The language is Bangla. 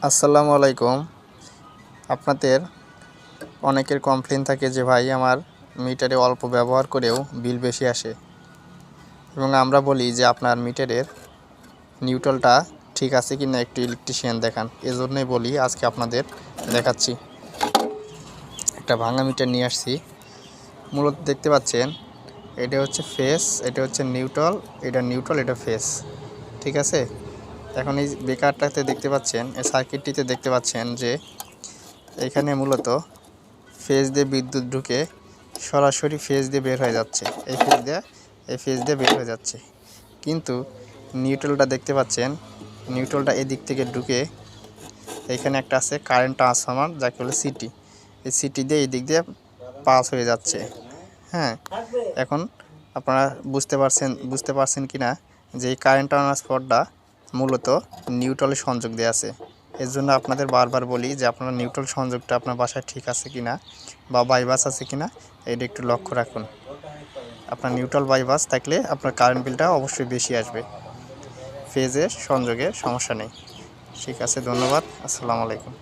আসসালামু আলাইকুম। আপনাদের অনেকের কমপ্লেন থাকে যে ভাই আমার মিটারে অল্প ব্যবহার করেও বিল বেশি আসে, এবং আমরা বলি যে আপনার মিটারের নিউট্রালটা ঠিক আছে কি না একটু ইলেকট্রিশিয়ান দেখান। এজন্যই বলি আজকে আপনাদের দেখাচ্ছি। একটা ভাঙা মিটার নিয়ে আসছি। মূলত দেখতে পাচ্ছেন এটা হচ্ছে ফেস, এটা হচ্ছে নিউট্রাল, এটা নিউট্রাল, এটা ফেস, ঠিক আছে। এখন এই বেকারটাতে দেখতে পাচ্ছেন, এই সার্কিটটিতে দেখতে পাচ্ছেন যে এখানে মূলত ফেজ দিয়ে বিদ্যুৎ ঢুকে সরাসরি ফেজ দিয়ে বের হয়ে যাচ্ছে, এই ফেজ দিয়ে বের হয়ে যাচ্ছে। কিন্তু নিউট্রালটা দেখতে পাচ্ছেন, নিউট্রালটা এদিক থেকে ঢুকে এখানে একটা আছে কারেন্ট ট্রান্সফরমার, যাকে বলে সিটি। এই সিটি দিয়ে এই দিক দিয়ে পাস হয়ে যাচ্ছে। হ্যাঁ, এখন আপনারা বুঝতে পারছেন কি না যে এই কারেন্ট ট্রান্সফরটা মূলত নিউট্রালে সংযোগ দেওয়া আছে। এর জন্য আপনাদের বারবার বলি যে আপনারা নিউট্রাল সংযোগটা আপনার বাসায় ঠিক আছে কিনা বা বাইপাস আছে কিনা এটা একটু লক্ষ্য রাখুন। আপনার নিউট্রাল বাইপাস থাকলে আপনার কারেন্ট বিলটা অবশ্যই বেশি আসবে। ফেজের সংযোগে সমস্যা নেই। ঠিক আছে, ধন্যবাদ। আসসালামু আলাইকুম।